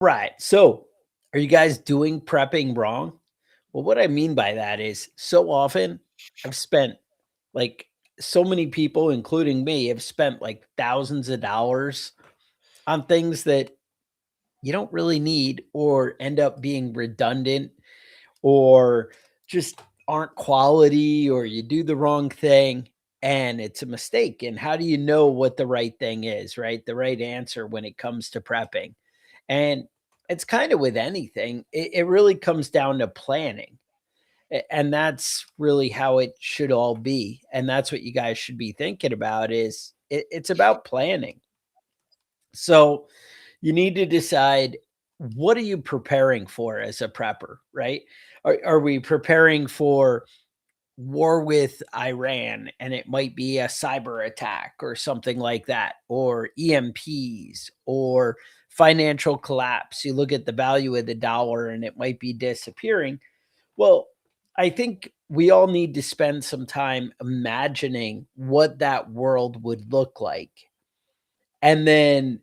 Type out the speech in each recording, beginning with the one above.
Right. So, are you guys doing prepping wrong? Well, what I mean by that is so often I've spent like so many people, including me, have spent like thousands of dollars on things that you don't really need or end up being redundant or just aren't quality or you do the wrong thing and it's a mistake. And how do you know what the right thing is, right? The right answer when it comes to prepping. And it's kind of with anything, it really comes down to planning. And that's really how it should all be. And that's what you guys should be thinking about is it's about planning. So you need to decide what are you preparing for as a prepper, right? Are we preparing for war with Iran and it might be a cyber attack or something like that, or EMPs or financial collapse? You look at the value of the dollar and it might be disappearing. Well, I think we all need to spend some time imagining what that world would look like. And then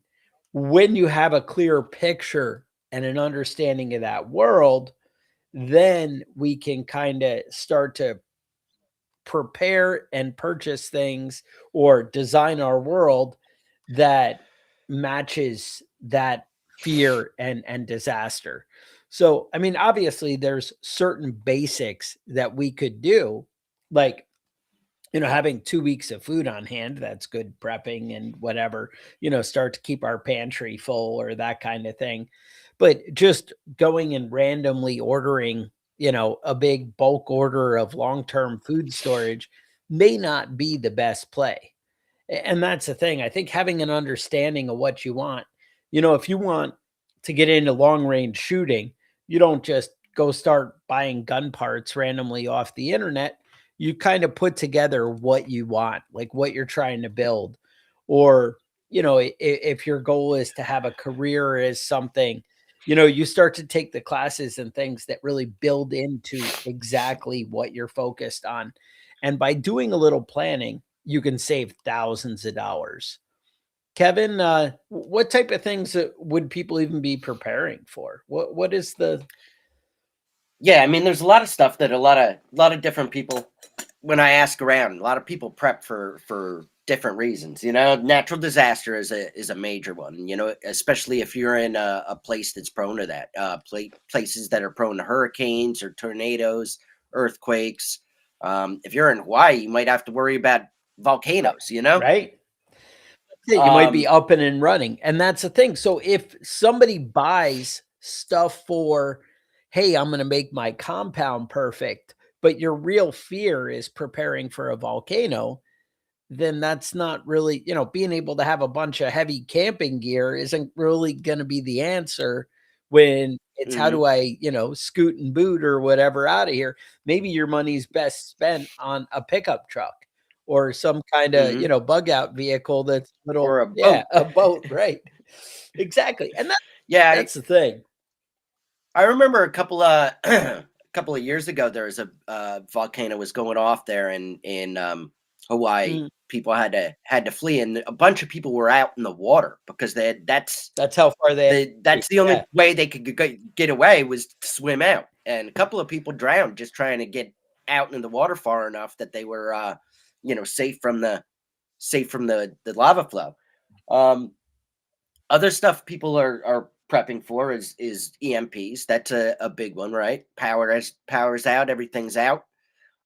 when you have a clear picture and an understanding of that world, then we can kind of start to prepare and purchase things or design our world that matches that fear and disaster. So, I mean, obviously there's certain basics that we could do, like, having 2 weeks of food on hand, that's good prepping and whatever, start to keep our pantry full or that kind of thing. But just going and randomly ordering, a big bulk order of long-term food storage may not be the best play. And that's the thing. I think having an understanding of what you want, if you want to get into long range shooting, you don't just go start buying gun parts randomly off the internet. You kind of put together what you want, like what you're trying to build. Or, if your goal is to have a career as something, you start to take the classes and things that really build into exactly what you're focused on. And by doing a little planning, you can save thousands of dollars. Kevin, what type of things would people even be preparing for? What is the Yeah, I mean, there's a lot of stuff that a lot of different people. When I ask around, a lot of people prep for different reasons. Natural disaster is a major one. Especially if you're in a place that's prone to that. Places that are prone to hurricanes or tornadoes, earthquakes. If you're in Hawaii, you might have to worry about right? volcanoes. You know. Right? Yeah, you might be Um, up and running. And that's the thing. So if somebody buys stuff for, hey, I'm going to make my compound perfect, but your real fear is preparing for a volcano, then that's not really, being able to have a bunch of heavy camping gear isn't really going to be the answer when it's how mhm, do I, scoot and boot or whatever out of here. Maybe your money's best spent on a pickup truck or some kind of, mhm. bug out vehicle that's little, Or a yeah, boat. a boat, right? Exactly. And Yeah, that's the thing. I remember a couple of a couple of years ago there was a volcano was going off there in Hawaii. Mm, People had to flee, and a bunch of people were out in the water because that's how far they have to that's the yeah. only way they could get away was to swim out. And a couple of people drowned just trying to get out in the water far enough that they were safe from the lava flow. Um, Other stuff people are prepping for is EMPs. That's a big one, right? Powers out, everything's out.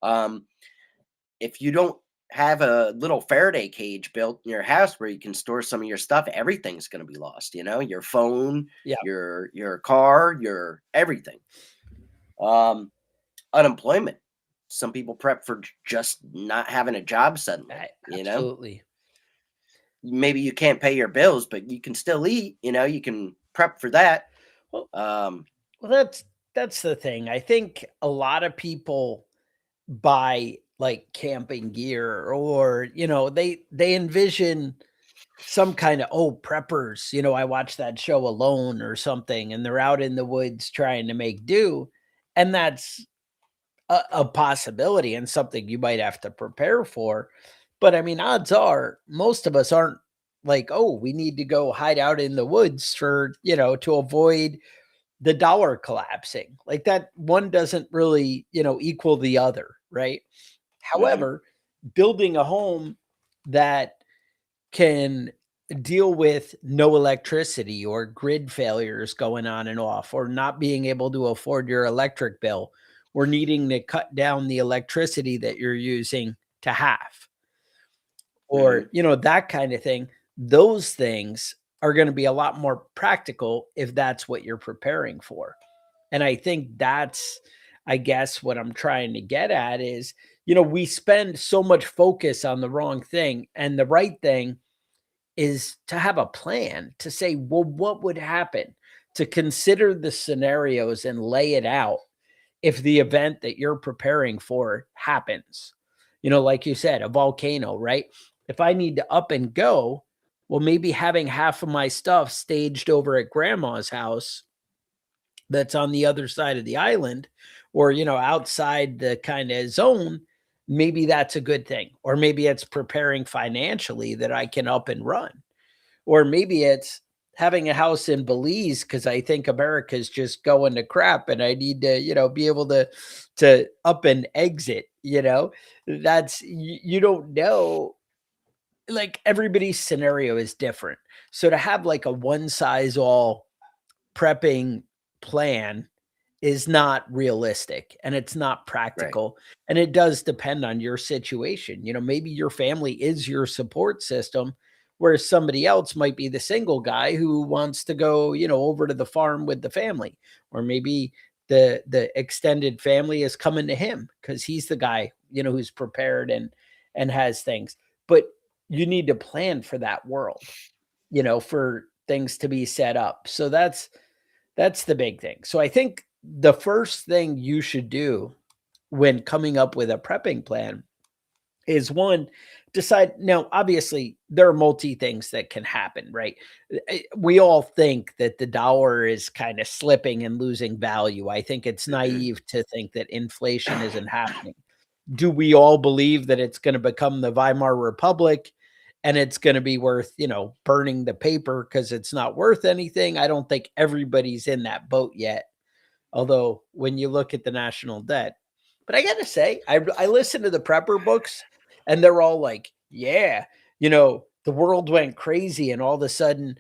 Um, if you don't have a little Faraday cage built in your house where you can store some of your stuff, everything's going to be lost. Your phone, Yeah. your car, your everything. Um, Unemployment. Some people prep for just not having a job suddenly. Absolutely. Maybe you can't pay your bills, but you can still eat. You can prep for that. Well, Um, well, that's the thing. I think a lot of people buy like camping gear or, they envision some kind of, oh, preppers. I watched that show Alone or something, and they're out in the woods trying to make do. And that's a possibility and something you might have to prepare for. But I mean, odds are most of us aren't like, oh, we need to go hide out in the woods for, to avoid the dollar collapsing. Like that one doesn't really, equal the other, right? Hmm. However, building a home that can deal with no electricity or grid failures going on and off, or not being able to afford your electric bill, or needing to cut down the electricity that you're using to half, or, Hmm. that kind of thing. Those things are going to be a lot more practical if that's what you're preparing for. And I think that's, I guess, what I'm trying to get at is, we spend so much focus on the wrong thing, and the right thing is to have a plan to say, well, what would happen? To consider the scenarios and lay it out if the event that you're preparing for happens. Like you said, a volcano, right? If I need to up and go, well, maybe having half of my stuff staged over at grandma's house that's on the other side of the island, or, outside the kind of zone, maybe that's a good thing. Or maybe it's preparing financially that I can up and run. Or maybe it's having a house in Belize because I think America's just going to crap and I need to, be able to up and exit, That's you don't know. Like everybody's scenario is different. So to have like a one size all prepping plan is not realistic and it's not Right. practical. And it does depend on your situation. Maybe your family is your support system, whereas somebody else might be the single guy who wants to go, over to the farm with the family. Or maybe the extended family is coming to him because he's the guy, who's prepared and has things. But you need to plan for that world, for things to be set up. So that's the big thing. So I think the first thing you should do when coming up with a prepping plan is, one, decide. Now, obviously, there are multi things that can happen, right? We all think that the dollar is kind of slipping and losing value. I think it's Hmm. naive to think that inflation isn't happening. Do we all believe that it's going to become the Weimar Republic and it's going to be worth, burning the paper because it's not worth anything? I don't think everybody's in that boat yet. Although when you look at the national debt, but I got to say, I listen to the prepper books and they're all like, yeah, the world went crazy and all of a sudden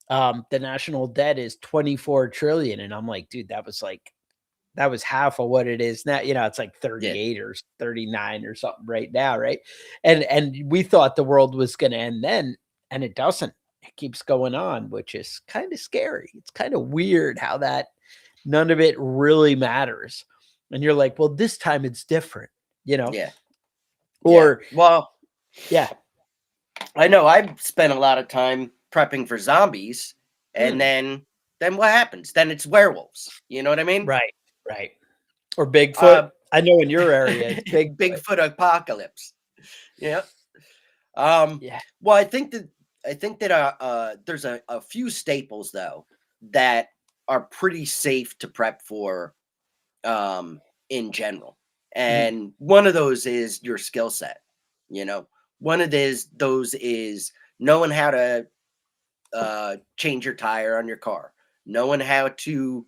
the national debt is 24 trillion. And I'm like, dude, that was half of what it is now. It's like Yeah. 38 or 39 or something right now, right? And we thought the world was going to end then, and it doesn't. It keeps going on, which is kind of scary. It's kind of weird how that none of it really matters. And you're like, well, this time it's different, you know? Yeah. Yeah. Or Well, yeah. I know I've spent a lot of time prepping for zombies, and Mm, then what happens? Then it's werewolves. You know what I mean? right, right. Or Bigfoot. Uh, I know in your area it's Bigfoot. Bigfoot apocalypse. Yeah. Um, Yeah. well, I think that there's a few staples though that are pretty safe to prep for in general, Mhm. and one of those is your skill set. You know, one of those is knowing how to change your tire on your car, knowing how to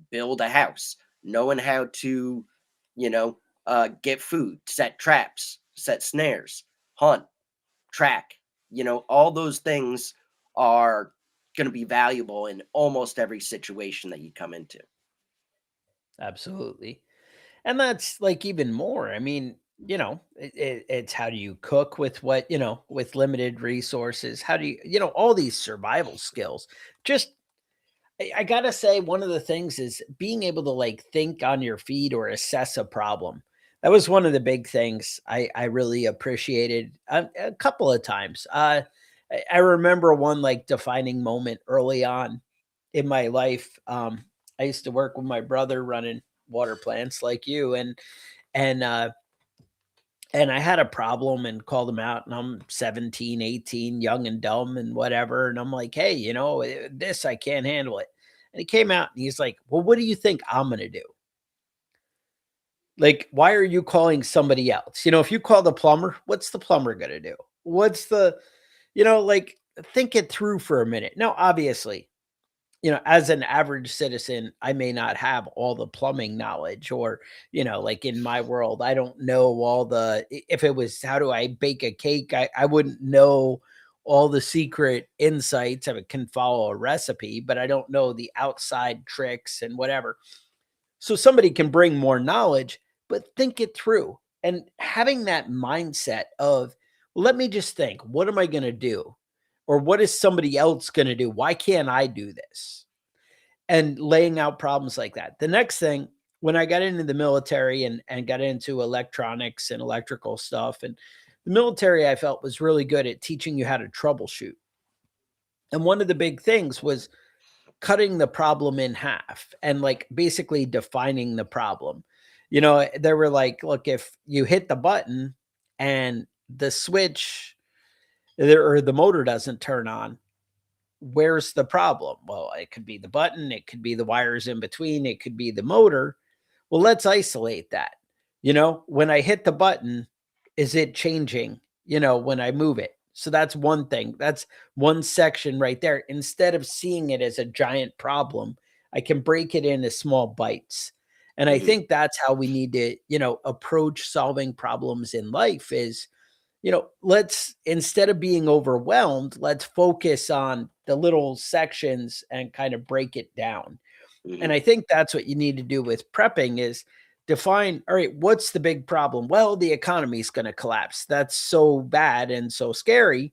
build a house, knowing how to get food, set traps, set snares, hunt, track. All those things are going to be valuable in almost every situation that you come into. Absolutely. And that's like even more. I mean, it's how do you cook with with limited resources? How do you, all these survival skills? Just, I gotta say, one of the things is being able to like think on your feet or assess a problem. That was one of the big things I really appreciated a couple of times. I remember one like defining moment early on in my life. I used to work with my brother running water plants like you, and and I had a problem and called him out, and I'm 17, 18, young and dumb and whatever. And I'm like, hey, this, I can't handle it. And he came out and he's like, well, what do you think I'm going to do? Like, why are you calling somebody else? If you call the plumber, what's the plumber going to do? What's the, like, think it through for a minute. Now, obviously, as an average citizen, I may not have all the plumbing knowledge or, like in my world, I don't know all if it was how do I bake a cake, I wouldn't know all the secret insights. I can follow a recipe, but I don't know the outside tricks and whatever. So somebody can bring more knowledge, but think it through and having that mindset of, "Well, let me just think, what am I going to do? Or what is somebody else going to do? Why can't I do this?" And laying out problems like that. The next thing, when I got into the military and got into electronics and electrical stuff, and the military I felt was really good at teaching you how to troubleshoot. And one of the big things was cutting the problem in half and like basically defining the problem. They were like, look, if you hit the button and the switch or the motor doesn't turn on, where's the problem? Well, it could be the button, it could be the wires in between, it could be the motor. Well, let's isolate that. When I hit the button, is it changing, when I move it? So that's one thing. That's one section right there. Instead of seeing it as a giant problem, I can break it into small bites. And I Hmm. think that's how we need to, approach solving problems in life is, let's instead of being overwhelmed, let's focus on the little sections and kind of break it down. And Hmm. I think that's what you need to do with prepping is define, all right, what's the big problem? Well, the economy is going to collapse. That's so bad and so scary.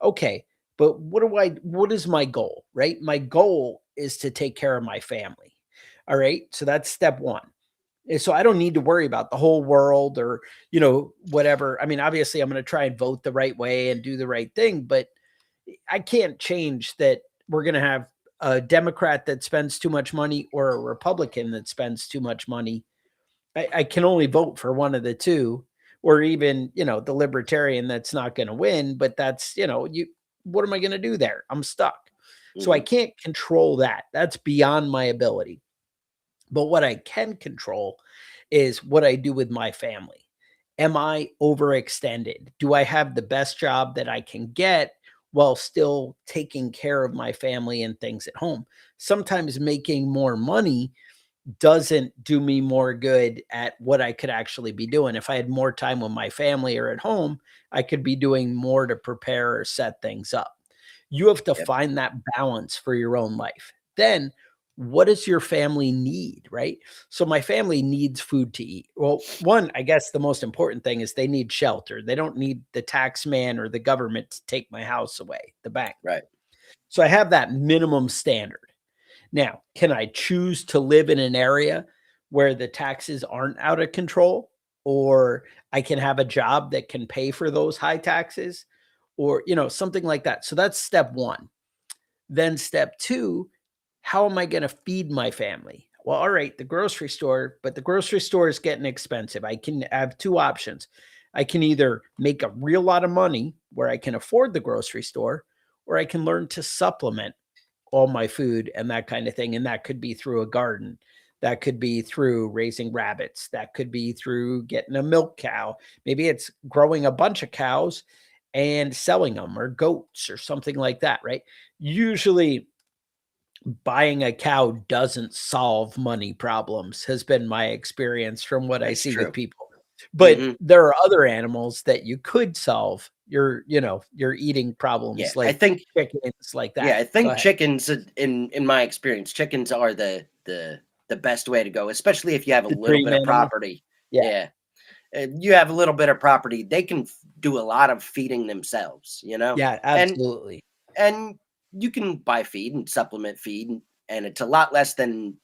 Okay, but what is my goal, right? My goal is to take care of my family. All right? So that's step 1. So I don't need to worry about the whole world or, whatever. I mean, obviously I'm going to try and vote the right way and do the right thing, but I can't change that we're going to have a Democrat that spends too much money or a Republican that spends too much money. I can only vote for one of the two, or even, the libertarian that's not going to win, but that's, what am I going to do there? I'm stuck. So I Hmm. can't control that. That's beyond my ability. But what I can control is what I do with my family. Am I overextended? Do I have the best job that I can get while still taking care of my family and things at home? Sometimes making more money doesn't do me more good at what I could actually be doing. If I had more time with my family or at home, I could be doing more to prepare or set things up. You have to Yep. find that balance for your own life. Then, what does your family need, right? So, my family needs food to eat. Well, one, I guess the most important thing is they need shelter. They don't need the tax man or the government to take my house away, the bank. Right. So, I have that minimum standard. Now, can I choose to live in an area where the taxes aren't out of control? Or I can have a job that can pay for those high taxes or, something like that. So that's step 1. Then step 2, how am I going to feed my family? Well, all right, the grocery store, but the grocery store is getting expensive. I can have 2 options. I can either make a real lot of money where I can afford the grocery store, or I can learn to supplement all my food and that kind of thing. And that could be through a garden. That could be through raising rabbits. That could be through getting a milk cow. Maybe it's growing a bunch of cows and selling them or goats or something like that, right? Usually buying a cow doesn't solve money problems, has been my experience from what I That's see with true. people. But Hmm. there are other animals that you could solve your eating Yeah. problems I like think. chickens like Yeah, that. I Go think ahead. chickens, in my experience, chickens are the best way to go, especially if you have a The little dream bit of animal. property. Yeah. Yeah. You have a little bit of property, they can do a lot of feeding themselves, Yeah, and absolutely. and you can buy feed and supplement feed, and it's a lot less than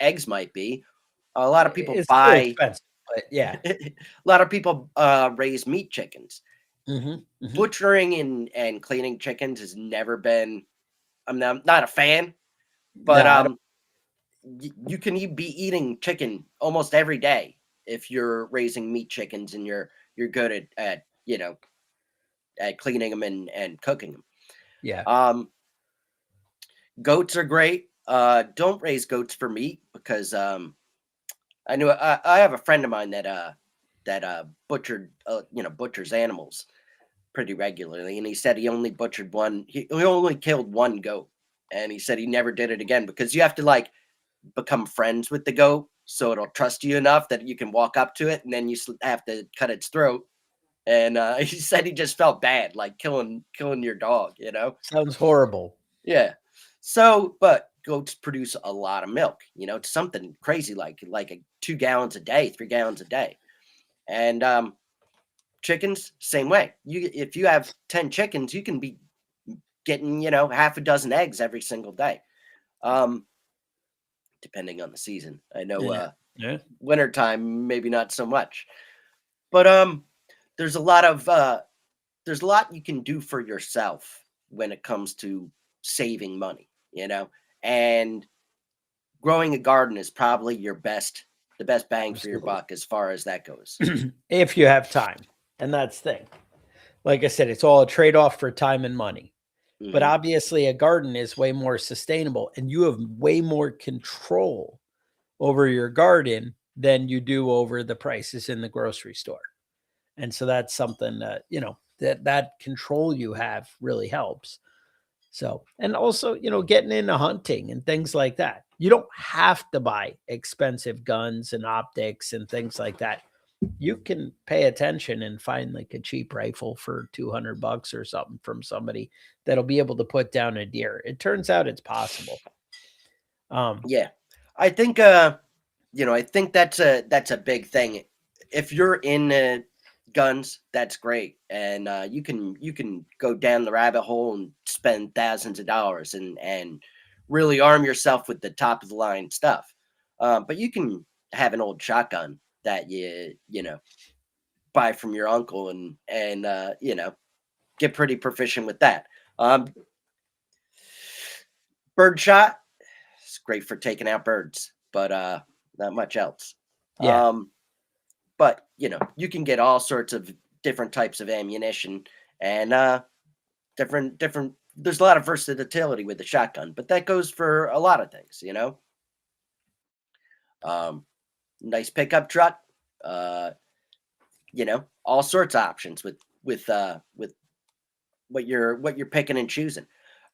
eggs might be. A lot of people It's still buy. expensive, but yeah. A lot of people raise meat chickens. Mhm, mhm. Butchering and cleaning chickens has never been. I'm not a fan, No, but I don't. you can be eating chicken almost every day if you're raising meat chickens and you're good at at cleaning them and cooking them. Yeah. Um, Goats are great. Don't raise goats for meat because I have a friend of mine that butchers animals, pretty regularly, and he said he only butchered one. He only killed one goat, and he said he never did it again because you have to like become friends with the goat so it'll trust you enough that you can walk up to it, and then you have to cut its throat. And he said he just felt bad, like killing your dog, you know? Sounds horrible. Yeah. So, but goats produce a lot of milk. You know, it's something crazy like 2 gallons a day, 3 gallons a day, and chickens same way. You if you have 10 chickens, you can be getting half a dozen eggs every single day. Um, depending on the season. I know Yeah. Yeah. wintertime maybe not so much. But there's a lot of there's a lot you can do for yourself when it comes to saving money, and growing a garden is probably the best bang for your Absolutely. buck as far as that goes. If you have time. And that's the thing. Like I said, it's all a trade-off for time and money. But Hmm. obviously a garden is way more sustainable and you have way more control over your garden than you do over the prices in the grocery store. And so that's something that, that control you have really helps. So, and also, getting into hunting and things like that. You don't have to buy expensive guns and optics and things like that. You can pay attention and find like a cheap rifle for 200 bucks or something from somebody that'll be able to put down a deer. It turns out it's possible. Um, Yeah, I think I think that's a big thing. If you're in guns, that's great, and you can go down the rabbit hole and spend thousands of dollars and really arm yourself with the top of the line stuff. But you can have an old shotgun that you buy from your uncle and get pretty proficient with that. Um, bird shot, it's great for taking out birds, but not much else. yeah. Um, but you can get all sorts of different types of ammunition and different. There's a lot of versatility with the shotgun, but that goes for a lot of things. Um, nice pickup truck, uh, all sorts of options with what you're picking and choosing.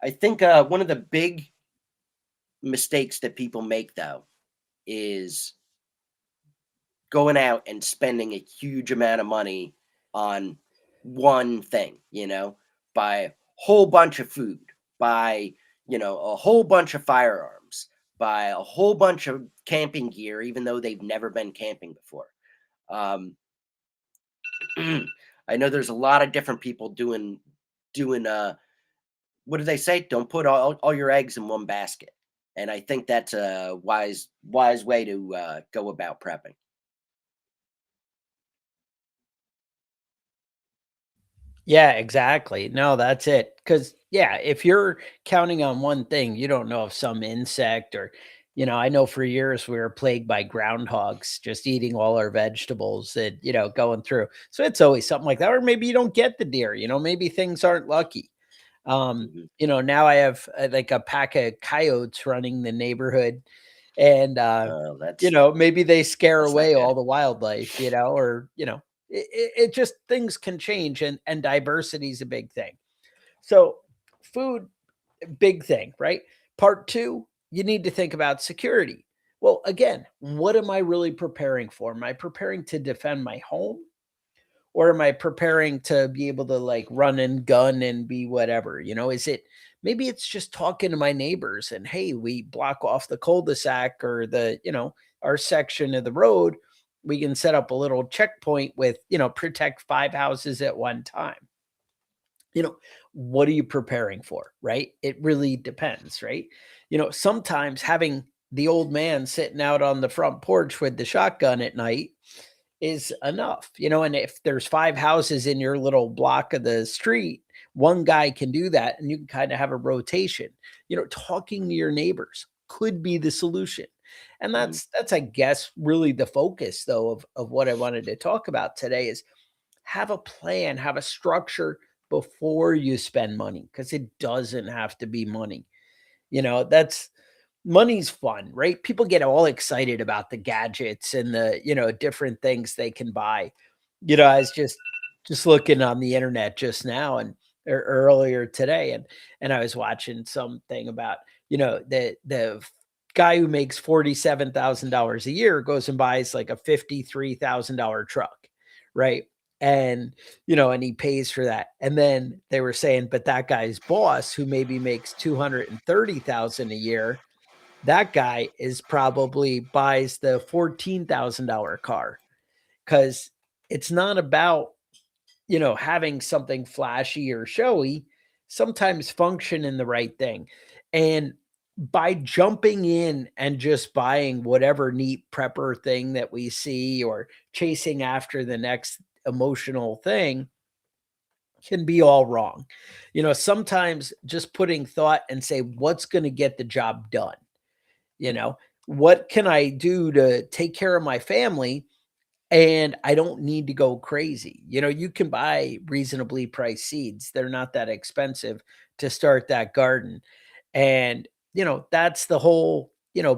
I think one of the big mistakes that people make though is going out and spending a huge amount of money on one thing, buy a whole bunch of food, buy, a whole bunch of firearms, buy a whole bunch of camping gear, even though they've never been camping before. Um, I know there's a lot of different people doing what do they say? Don't put all your eggs in one basket. And I think that's a wise way to go about prepping. Yeah, exactly. No, that's it. Because, yeah, if you're counting on one thing, you don't know if some insect or, I know for years we were plagued by groundhogs just eating all our vegetables and, going through. So it's always something like that. Or maybe you don't get the deer, maybe things aren't lucky. Mhm. Now I have like a pack of coyotes running the neighborhood and, Oh, that's maybe they scare that's not away good. all the wildlife, or, it just things can change and diversity is a big thing. So food, big thing, right? Part two, you need to think about security. Well, again, what am I really preparing for? Am I preparing to defend my home? Or am I preparing to be able to like run and gun and be whatever? Is it maybe it's just talking to my neighbors and hey, we block off the cul-de-sac or our section of the road. We can set up a little checkpoint with, protect 5 houses at one time. You know, what are you preparing for? Right. It really depends. Right. Sometimes having the old man sitting out on the front porch with the shotgun at night is enough, and if there's 5 houses in your little block of the street, one guy can do that and you can kind of have a rotation. Talking to your neighbors could be the solution. And Mhm. that's I guess really the focus though of what I wanted to talk about today is have a plan, have a structure before you spend money because it doesn't have to be money. That's money's fun, right? People get all excited about the gadgets and the, different things they can buy. I was just just looking on the internet just now and or earlier today, and I was watching something about, the guy who makes $47,000 a year goes and buys like a $53,000 truck, right? And and he pays for that. And then they were saying, but that guy's boss who maybe makes 230,000 a year, that guy is probably buys the $14,000 car because it's not about having something flashy or showy, sometimes function in the right thing. And by jumping in and just buying whatever neat prepper thing that we see or chasing after the next emotional thing can be all wrong. Sometimes just putting thought and say, what's going to get the job done? You know, what can I do to take care of my family and I don't need to go crazy. You can buy reasonably priced seeds. They're not that expensive to start that garden. And, that's the whole,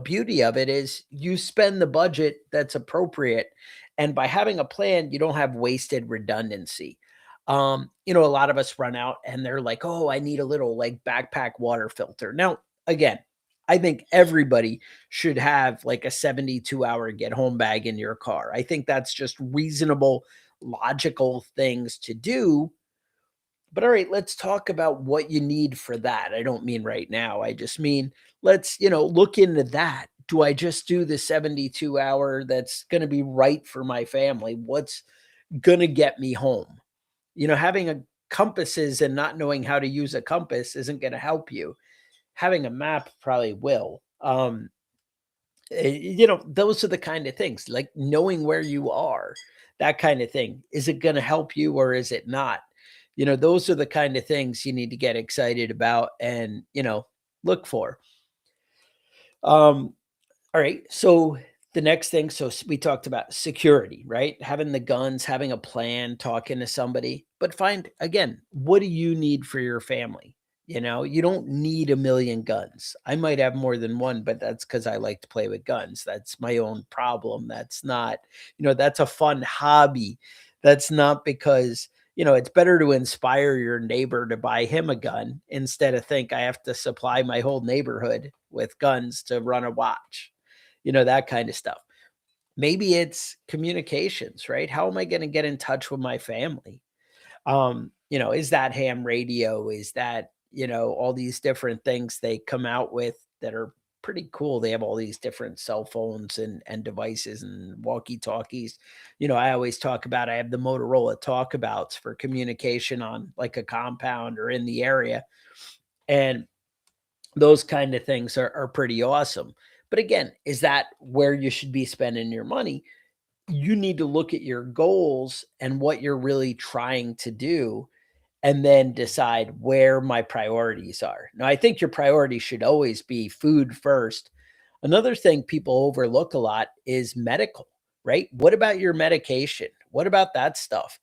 beauty of it is you spend the budget that's appropriate. And by having a plan, you don't have wasted redundancy. A lot of us run out and they're like, oh, I need a little like backpack water filter. Now, again, I think everybody should have like a 72-hour get home bag in your car. I think that's just reasonable, logical things to do. But all right, let's talk about what you need for that. I don't mean right now. I just mean let's, look into that. Do I just do the 72-hour that's going to be right for my family? What's going to get me home? Having a compasses and not knowing how to use a compass isn't going to help you. Having a map probably will. Those are the kind of things like knowing where you are, that kind of thing. Is it going to help you or is it not? Those are the kind of things you need to get excited about and, look for. Um, all right. So the next thing, we talked about security, right? Having the guns, having a plan, talking to somebody, but find again, what do you need for your family? You don't need a million guns. I might have more than one, but that's because I like to play with guns. That's my own problem. That's not, that's a fun hobby. That's not because, it's better to inspire your neighbor to buy him a gun instead of think I have to supply my whole neighborhood with guns to run a watch, that kind of stuff. Maybe it's communications, right? How am I going to get in touch with my family? Is that ham radio? Is that, all these different things they come out with that are pretty cool. They have all these different cell phones and devices and walkie-talkies. I always talk about I have the Motorola talkabouts for communication on like a compound or in the area. And those kind of things are pretty awesome. But again, is that where you should be spending your money? You need to look at your goals and what you're really trying to do and then decide where my priorities are. Now, I think your priority should always be food first. Another thing people overlook a lot is medical, right? What about your medication? What about that stuff?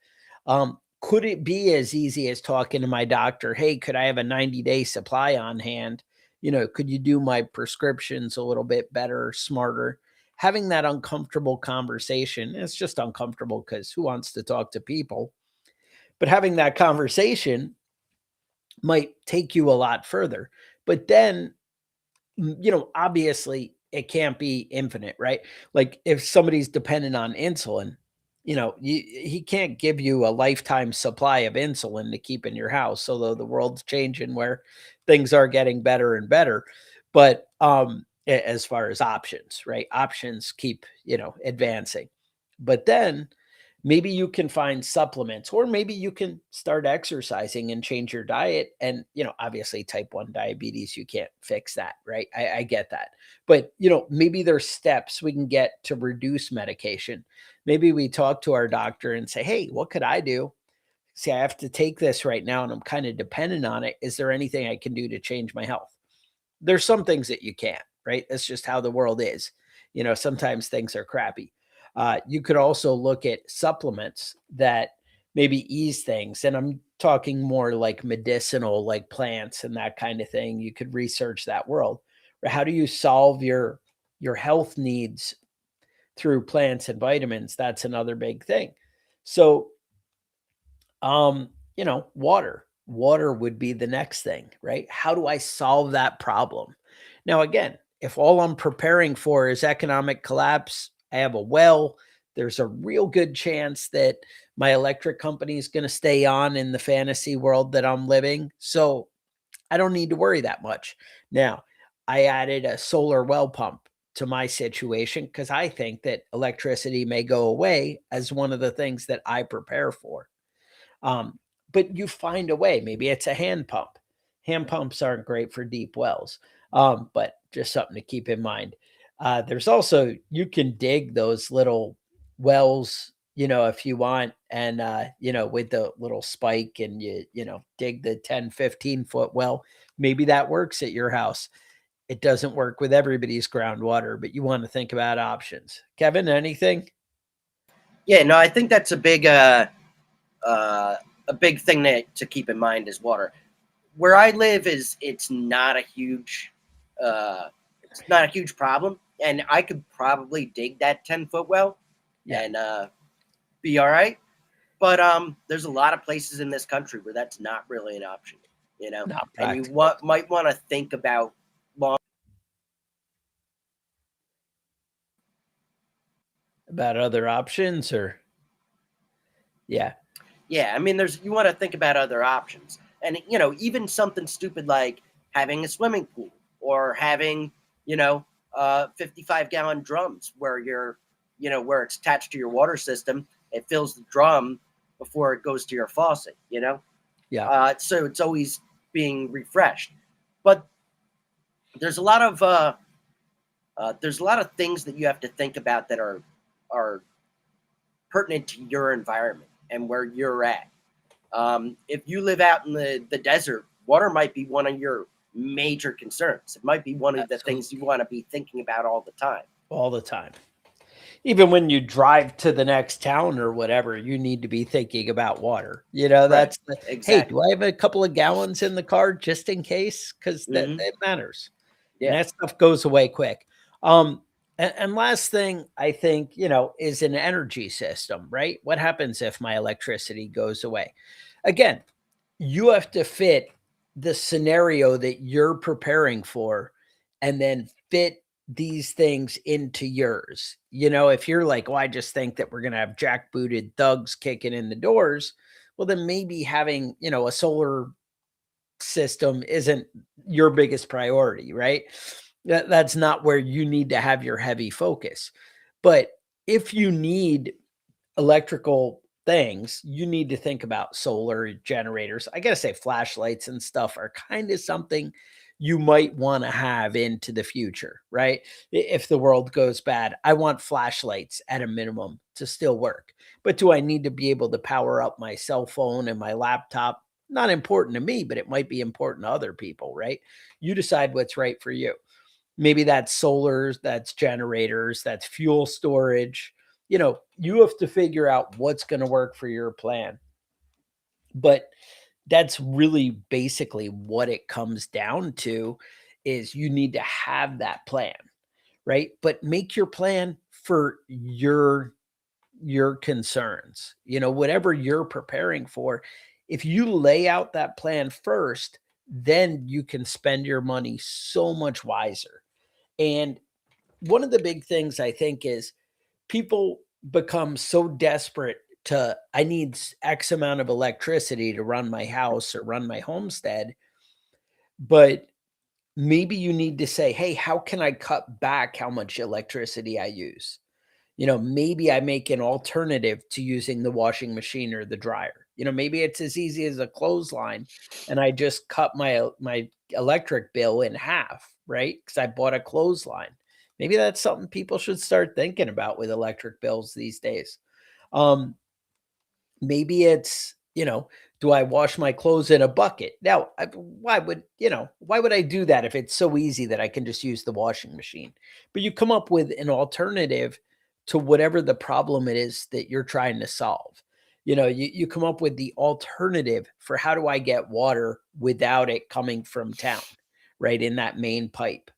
Could it be as easy as talking to my doctor? Hey, could I have a 90-day supply on hand? Could you do my prescriptions a little bit better, smarter? Having that uncomfortable conversation, it's just uncomfortable because who wants to talk to people? But having that conversation might take you a lot further. But then, obviously it can't be infinite, right? Like if somebody's dependent on insulin, he can't give you a lifetime supply of insulin to keep in your house, although the world's changing where things are getting better and better. But as far as options, right? Options keep, advancing. But then maybe you can find supplements or maybe you can start exercising and change your diet. And obviously type 1 diabetes, you can't fix that, right? I get that. But maybe there's steps we can get to reduce medication. Maybe we talk to our doctor and say, hey, what could I do? See, I have to take this right now and I'm kind of dependent on it. Is there anything I can do to change my health? There's some things that you can't, right? That's just how the world is. Sometimes things are crappy. You could also look at supplements that maybe ease things. And I'm talking more like medicinal, like plants and that kind of thing. You could research that world. Or how do you solve your health needs through plants and vitamins? That's another big thing. So Water. Water would be the next thing, right? How do I solve that problem? Now, again, if all I'm preparing for is economic collapse, I have a well, there's a real good chance that my electric company is going to stay on in the fantasy world that I'm living. So I don't need to worry that much. Now, I added a solar well pump to my situation because I think that electricity may go away as one of the things that I prepare for. Um, but you find a way. Maybe it's a hand pump. Hand pumps aren't great for deep wells, but just something to keep in mind. There's also, you can dig those little wells, if you want, and, with the little spike and dig the 10, 15 foot well. Maybe that works at your house. It doesn't work with everybody's groundwater, but you want to think about options. Kevin, anything? Yeah, no, I think that's uh, a big thing to keep in mind is water. Where I live is uh, it's not a huge problem, and I could probably dig that 10 foot well Yeah, and be all right. But there's a lot of places in this country where that's not really an option, you know, not and you practical. might want to think about long. About other options or yeah, Yeah, I mean, there's you want to think about other options, and even something stupid like having a swimming pool or having 55-gallon drums where where it's attached to your water system. It fills the drum before it goes to your faucet. yeah, So it's always being refreshed. But there's a lot of things that you have to think about that are pertinent to your environment and where you're at. If you live out in the desert, water might be one of your major concerns. It might be one of the things you absolutely. want to be thinking about all the time. All the time. Even when you drive to the next town or whatever, you need to be thinking about water. Right. That's the, "Hey, do Exactly. I have a couple of gallons in the car just in case? Because that Hmm. it matters, and Yeah. that stuff goes away quick. And last thing I think, is an energy system, right? What happens if my electricity goes away? Again, you have to fit the scenario that you're preparing for and then fit these things into yours. If you're like, "Well, I just think that we're going to have jackbooted thugs kicking in the doors," well, then maybe having, a solar system isn't your biggest priority, right? That's not where you need to have your heavy focus. But if you need electrical things, you need to think about solar generators. I gotta say, flashlights and stuff are kind of something you might want to have into the future, right? If the world goes bad, I want flashlights at a minimum to still work. But do I need to be able to power up my cell phone and my laptop? Not important to me, but it might be important to other people, right? You decide what's right for you. Maybe that's solars, that's generators, that's fuel storage. You have to figure out what's going to work for your plan. But that's really basically what it comes down to is you need to have that plan, right? But make your plan for your concerns. Whatever you're preparing for. If you lay out that plan first, then you can spend your money so much wiser. And one of the big things I think is people become so desperate to, "I need X amount of electricity to run my house or run my homestead." But maybe you need to say, "Hey, how can I cut back how much electricity I use?" Maybe I make an alternative to using the washing machine or the dryer. Maybe it's as easy as a clothesline and I just cut my electric bill in half, right? Because I bought a clothesline. Maybe that's something people should start thinking about with electric bills these days. Um, Maybe it's, do I wash my clothes in a bucket? Now, why would I do that if it's so easy that I can just use the washing machine? But you come up with an alternative to whatever the problem it is that you're trying to solve. You come up with the alternative for how do I get water without it coming from town, right? In that main pipe.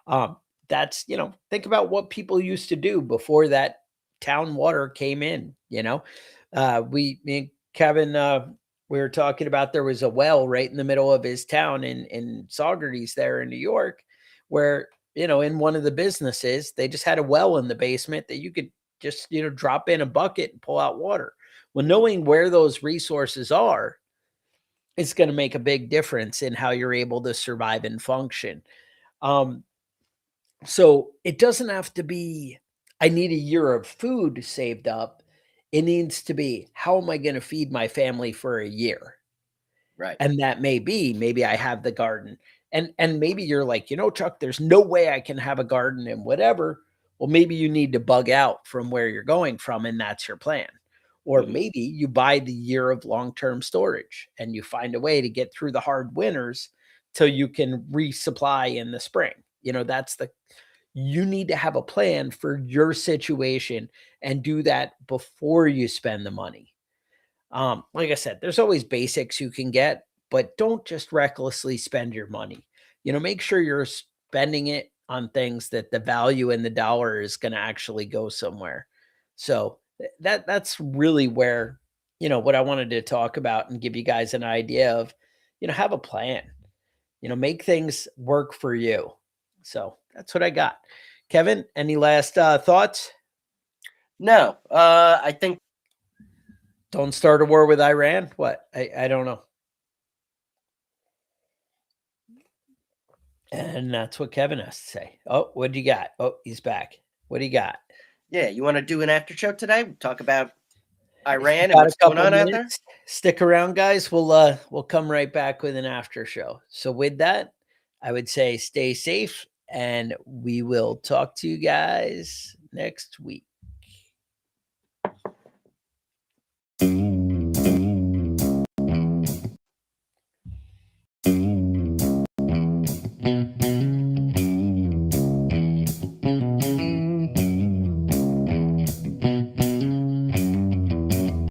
Um, think about what people used to do before that town water came in. We, me and Kevin, we were talking about there was a well right in the middle of his town in Saugerties there in New York, where, in one of the businesses, they just had a well in the basement that you could just, drop in a bucket and pull out water. Well, knowing where those resources are, it's going to make a big difference in how you're able to survive and function. Um, so it doesn't have to be, I need a year of food saved up. It needs to be, how am I going to feed my family for a year? Right. And that may be, maybe I have the garden. And maybe you're like, Chuck, there's no way I can have a garden and whatever. Well, maybe you need to bug out from where you're going from, and that's your plan. Or Mhm. maybe you buy the year of long-term storage and you find a way to get through the hard winters till you can resupply in the spring. That's the You need to have a plan for your situation and do that before you spend the money. Like I said, there's always basics you can get, but don't just recklessly spend your money. Make sure you're spending it on things that the value in the dollar is going to actually go somewhere. So that's really where, what I wanted to talk about and give you guys an idea of, have a plan, make things work for you. So that's what I got. Kevin, any last thoughts? No, I think Don't start a war with Iran? What? I don't know. And that's what Kevin has to say. Oh, what do you got? Oh, he's back. What do you got? yeah, you wanna do an after show today? Talk about If you Iran and got a what's going couple on out there? minutes, stick around, guys. We'll come right back with an after show. So with that, I would say stay safe and we will talk to you guys next week.